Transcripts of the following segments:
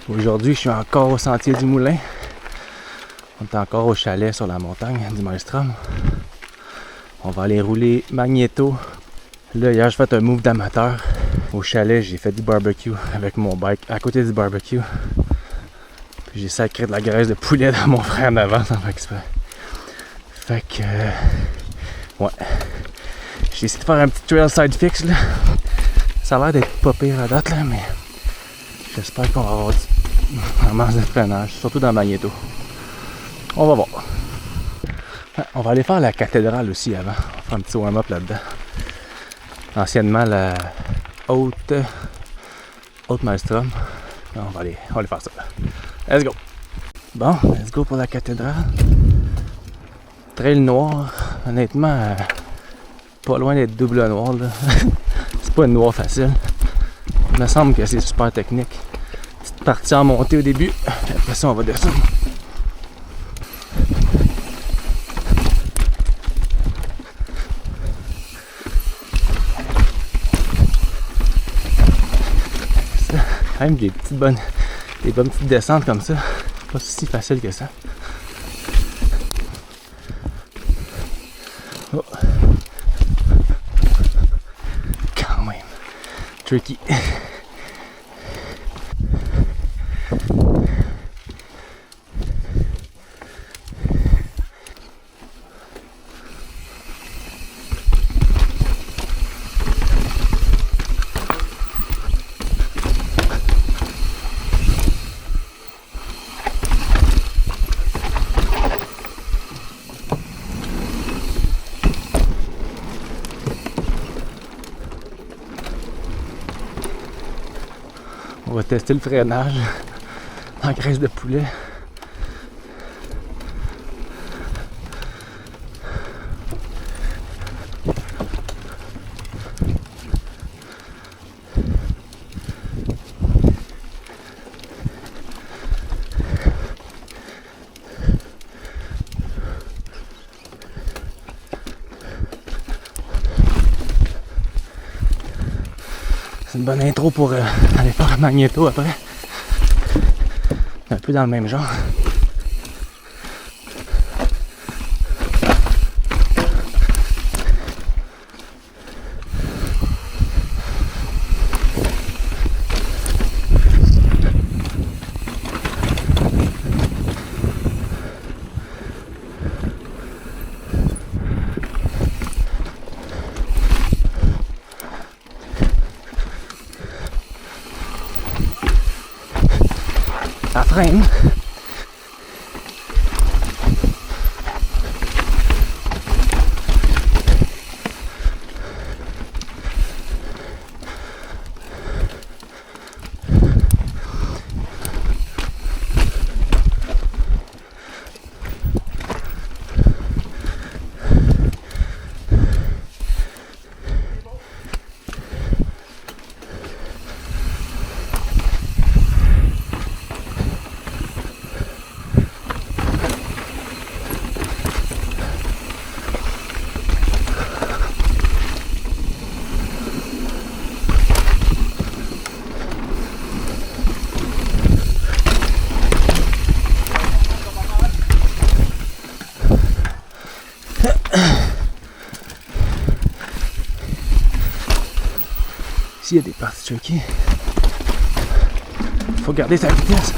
Aujourd'hui, je suis encore au sentier du Moulin. On est encore au chalet sur la montagne du Maelstrom. On va aller rouler Magnéto. Là, hier, j'ai fait un move d'amateur. Au chalet, j'ai fait du barbecue avec mon bike à côté du barbecue. Puis j'ai sacré de la graisse de poulet dans mon frère en avant sans faire exprès. Fait que... ouais. J'ai essayé de faire un petit trail side fix là. Ça a l'air d'être pas pire à date là, mais... j'espère qu'on va avoir un masse de freinage, surtout dans Magnéto. On va voir. Ouais, on va aller faire la cathédrale aussi avant. On va faire un petit warm-up là-dedans. Anciennement la Haute Maelstrom. On va aller faire ça. Let's go! Bon, let's go pour la cathédrale. Trail noir. Honnêtement, pas loin d'être double noir là. C'est pas une noire facile. Il me semble que c'est super technique. Petite partie en montée au début. Après ça, on va descendre. Quand même des bonnes petites descentes comme ça. Pas si facile que ça. Oh. Quand même. Tricky. On va tester le freinage en graisse de poulet. C'est une bonne intro pour aller faire un Magnéto après. Un peu dans le même genre. Ça freine. Ici, il y a des parties tricky. Il faut garder sa vitesse.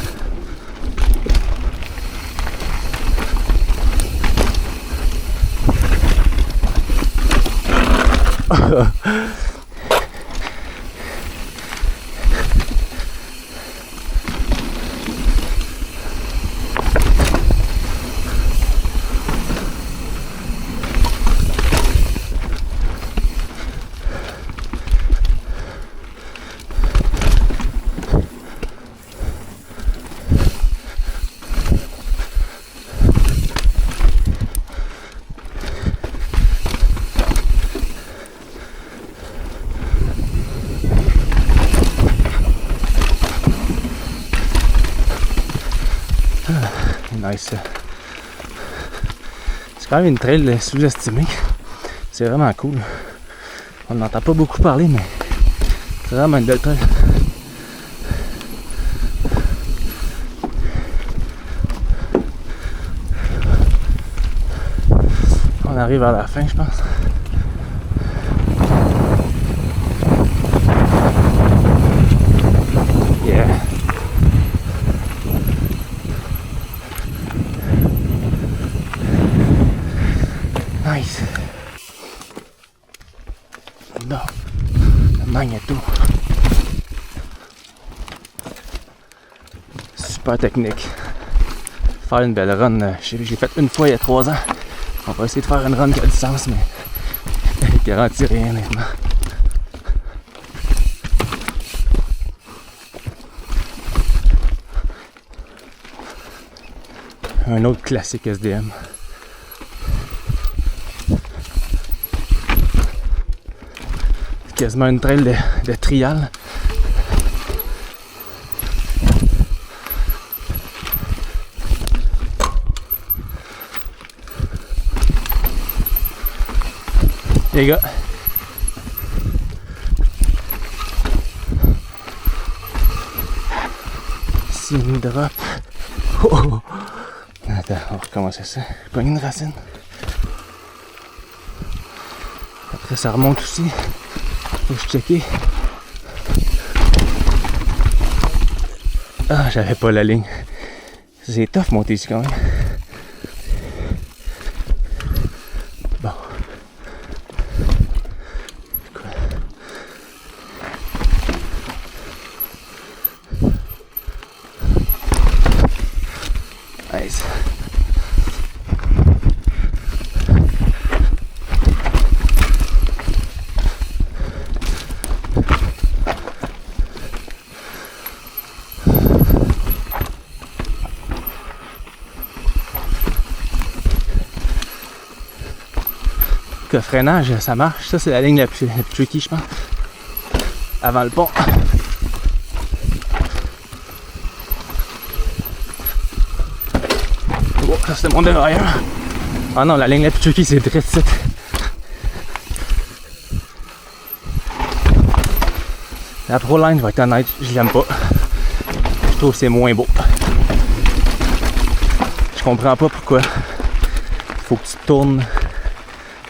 Nice. C'est quand même une trail sous-estimée. C'est vraiment cool. On n'entend pas beaucoup parler, mais c'est vraiment une belle trail. arrive à la fin, je pense. Yeah. Nice. Bon. Le magnéto. Super technique. Faire une belle run. J'ai fait une fois il y a 3 ans. On va essayer de faire une run qui a du sens, mais je garantis rien honnêtement. Un autre classique SDM. C'est quasiment une trail de trial. Les gars, c'est une drop. Oh. Attends, on va recommencer ça. J'ai pogné une racine. Après ça remonte aussi. Faut que je checker. Ah, j'avais pas la ligne. C'est tough monter ici quand même. Bon. Nice. Le freinage, ça marche. Ça, c'est la ligne la plus tricky, je pense. Avant le pont. Oh, ça, c'est mon dérailleur. Ah non, la ligne la plus tricky, c'est direct ici. La Pro Line, je vais être honnête, je l'aime pas. Je trouve que c'est moins beau. Je comprends pas pourquoi. Faut que tu tournes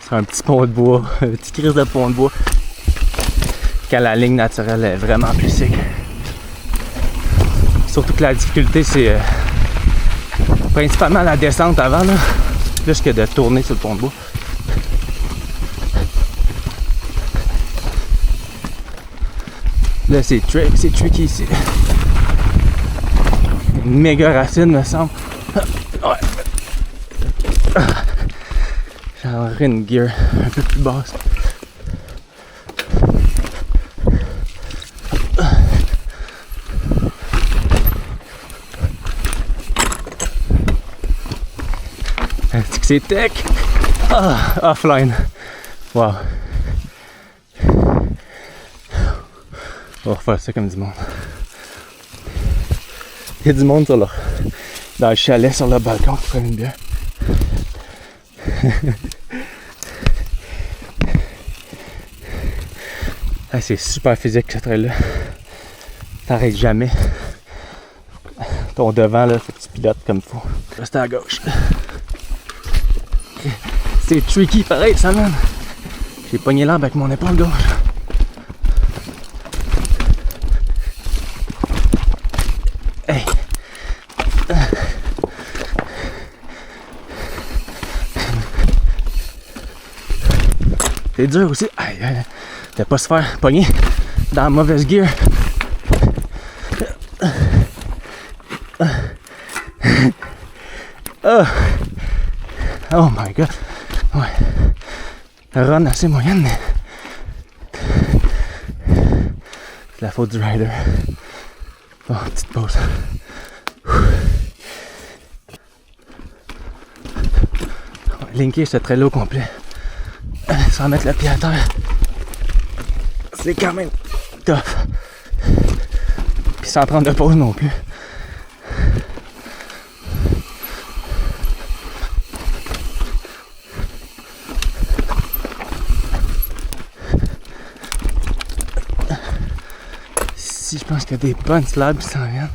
sur un petit pont de bois, un petit crise de pont de bois, quand la ligne naturelle est vraiment plus sec. Surtout que la difficulté, c'est principalement la descente avant, là, plus que de tourner sur le pont de bois. Là, c'est tricky ici. Une méga racine, me semble. Ouais. J'aurais une gear un peu plus basse. Est-ce que c'est tech? Ah, offline. Wow. On va refaire ça comme du monde. Il y a du monde dans le chalet, sur le balcon qui prennent une bière. Ah, c'est super physique ce trail-là. T'arrêtes jamais. Ton devant, là, faut que tu pilotes comme il faut. Reste à gauche. C'est tricky pareil, ça, man. J'ai pogné l'arbre avec mon épaule gauche. Hey! C'est dur aussi. Aïe, aïe. De pas se faire pogner dans la mauvaise gear. Oh my god. Ouais. La run assez moyenne, mais c'est la faute du rider. Bon, petite pause. On va linker ce trail-là au complet. Sans mettre le pied à terre. C'est quand même tough. Puis sans prendre de pause non plus. Si je pense qu'il y a des bonnes slabs qui s'en viennent.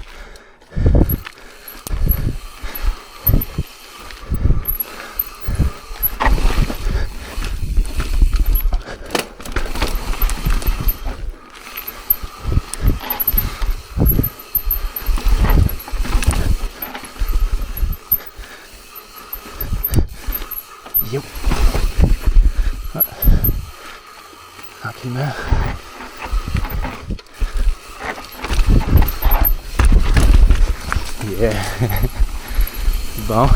tranquillement. Yeah! Bon.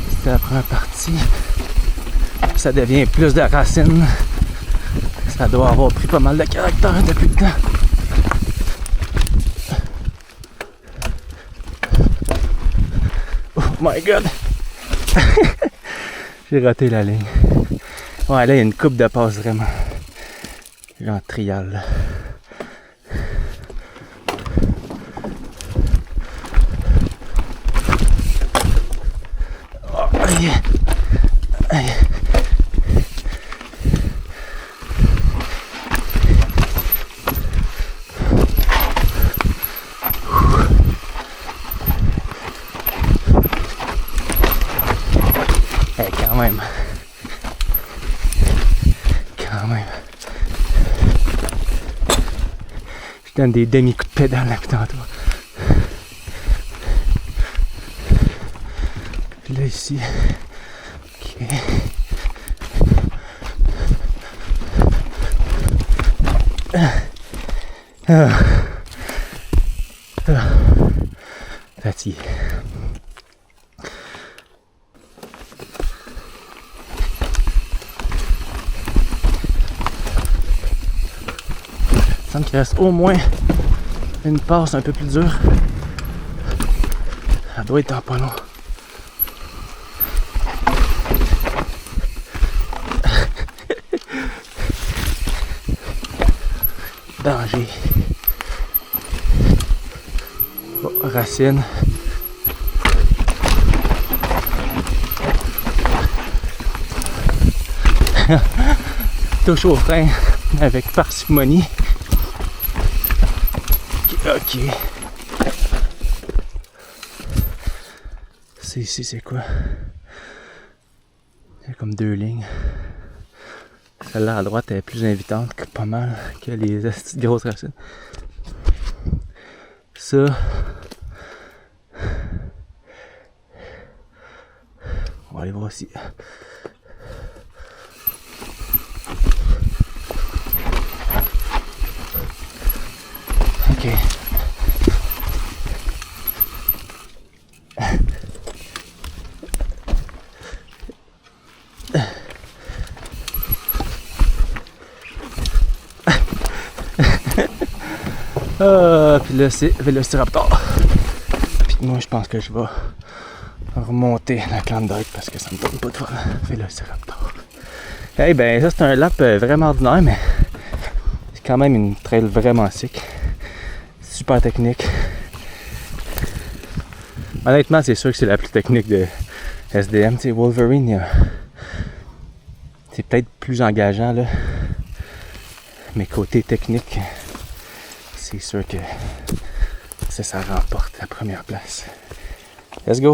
C'était la première partie. Ça devient plus de racines. Ça doit avoir pris pas mal de caractère depuis le temps. Oh my god! J'ai raté la ligne. Ouais, là, il y a une coupe de passe vraiment. Genre trial. Oh, aïe! Aïe! Quand même. Quand même. Je donne des demi-coups de pédale là, tantôt. Puis là, ici. Ok. Fatigué. Il semble qu'il reste au moins une passe un peu plus dure. Ça doit être dans pas long. Danger. Oh, racine. Touche au frein avec parcimonie. Ok. C'est ici, c'est quoi? Il y a comme deux lignes. Celle-là à droite est plus invitante que pas mal que les grosses racines. Ça. On va aller voir ici. Ok. Puis là c'est Vélociraptor. Puis moi je pense que je vais remonter la Klondike parce que ça me tombe pas de voir Vélociraptor. Eh ben ça c'est un lap vraiment ordinaire mais c'est quand même une trail vraiment sick. Super technique. Honnêtement c'est sûr que c'est la plus technique de SDM. Tu sais, Wolverine c'est peut-être plus engageant là. Mais côté technique, c'est sûr que ça remporte la première place. Let's go!